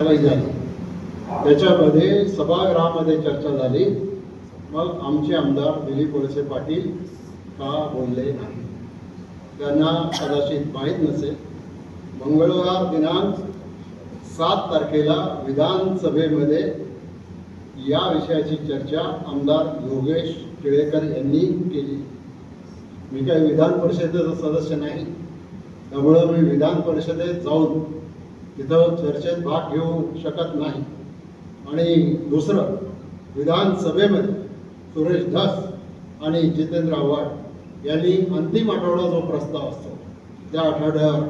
झाली, त्याच्यामध्ये सभागृहामध्ये चर्चा झाली. मग आमचे आमदार दिलीप वळसे पाटील का बोलले नाही? त्यांना कदाचित माहीत नसेल, मंगळवार दिनांक 7 तारखेला विधानसभेमध्ये या विषयाची चर्चा आमदार योगेश टिळेकर यांनी केली. मी काही विधान परिषदेचा सदस्य नाही, त्यामुळं मी विधान परिषदेत जाऊन तिथं चर्चेत भाग घेऊ शकत नाही. आणि दुसरं, विधानसभेमध्ये सुरेश धस आणि जितेंद्र आव्हाड यांनी अंतिम आठवडा जो प्रस्ताव असतो त्या आठवड्यावर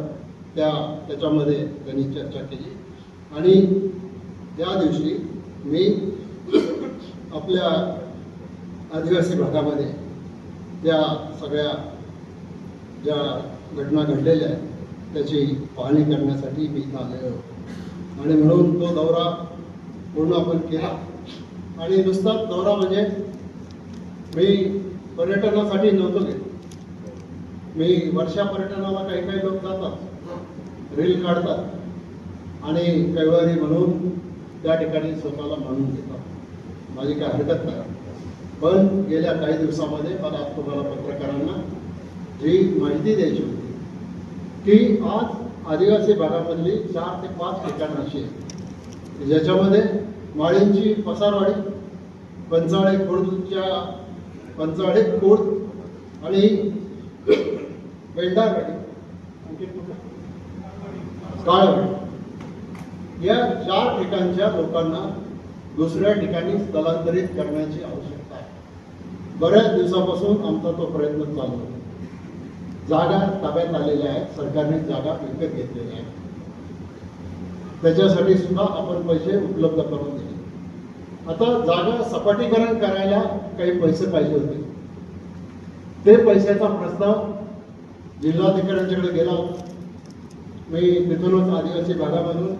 त्याच्यामध्ये त्यांनी चर्चा केली. आणि त्या दिवशी मी आपल्या आदिवासी भागामध्ये त्या सगळ्या ज्या घटना घडलेल्या आहेत त्याची पाहणी करण्यासाठी मी इथं आलेलो होतो. आणि म्हणून तो दौरा पूर्ण आपण केला. आणि नुसताच दौरा म्हणजे मी पर्यटनासाठी नव्हतो गेलो. मी वर्षा पर्यटनाला काही काही लोक जातात, रील काढतात आणि कैवारी म्हणून त्या ठिकाणी स्वतःला मानून घेतात. माझी काही हरकत नाही. पण गेल्या काही दिवसामध्ये मला तुम्हाला पत्रकारांना जी माहिती द्यायची होती की आज आदिवासी भागामधली 4 ते 5 ठिकाणं अशी आहेत ज्याच्यामध्ये माळींची पसारवाडी, पंचाळे खुर्द आणि बेंडारवाडी, काळवाडी, या 4 ठिकाणच्या लोकांना दुसऱ्या ठिकाणी स्थलांतरित करण्याची आवश्यकता आहे. बऱ्याच दिवसापासून आमचा तो प्रयत्न चालू आहे. जागा ताब्यात आलेल्या आहेत, सरकारने जागा विकत घेतलेल्या आहेत. त्याच्यासाठी सुद्धा आपण पैसे उपलब्ध करून दिले. आता जागा सपाटीकरण करायला काही पैसे पाहिजे होते. ते पैशाचा प्रस्ताव जिल्हाधिकाऱ्यांच्याकडे गेला होता. मी तिथूनच आदिवासी भागामधून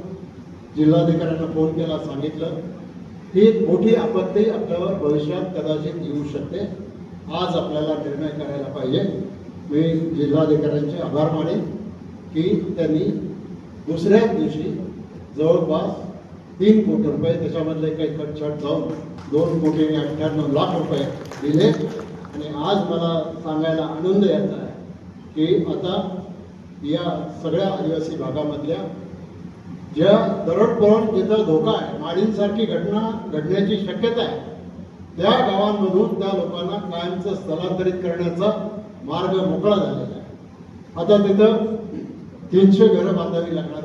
जिल्हाधिकाऱ्यांना फोन केला, सांगितलं ही मोठी आपत्ती आपल्यावर भविष्यात कदाचित येऊ शकते, आज आपल्याला निर्णय करायला पाहिजे. मी जिल्हाधिकाऱ्यांचे आभार मानेन की त्यांनी दुसऱ्याच दिवशी जवळपास 3 कोटी रुपये, त्याच्यामधले काही कटछट जाऊन 2,98,00,000 रुपये दिले. आणि आज मला सांगायला आनंद याचा आहे की आता या सगळ्या आदिवासी भागामधल्या ज्या दरड कोसळून जिथं धोका आहे, माळींसारखी घटना घडण्याची शक्यता आहे, त्या गावांमधून त्या लोकांना कायमचं स्थलांतरित करण्याचा मार्ग मोकळा झालेला आहे. आता तिथं 300 घरं बांधावी लागणार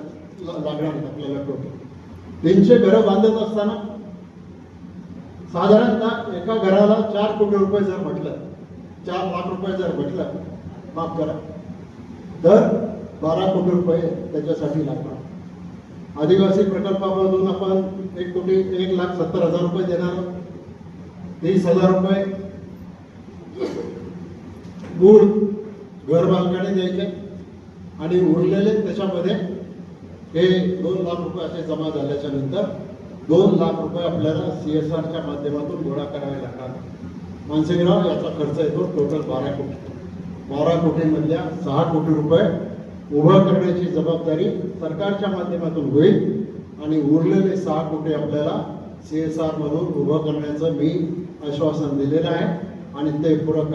आपल्याला. टोटल 300 घरं बांधत असताना साधारणतः एका घराला 4 कोटी रुपये जर म्हटलं, 4 लाख रुपये जर म्हटलं, माफ करा, तर 12 कोटी रुपये त्याच्यासाठी लागणार. आदिवासी प्रकल्पामधून आपण 1,70,000 रुपये देणार. 30,000 रुपये मूळ घर बांधकाने द्यायचे आणि उरलेले त्याच्यामध्ये हे 2 लाख रुपये असे जमा झाल्याच्या नंतर 2 लाख रुपये आपल्याला CSRच्या माध्यमातून गोळा करावे लागणार. मानसिंगराव, याचा खर्च येतो टोटल 12 कोटी. 12 कोटीमधल्या 6 कोटी रुपये उभं करण्याची जबाबदारी सरकारच्या माध्यमातून होईल आणि उरलेले 6 कोटी आपल्याला CSR मधून उभं करण्याचं मी आश्वासन दिलेलं आहे आणि ते पुरं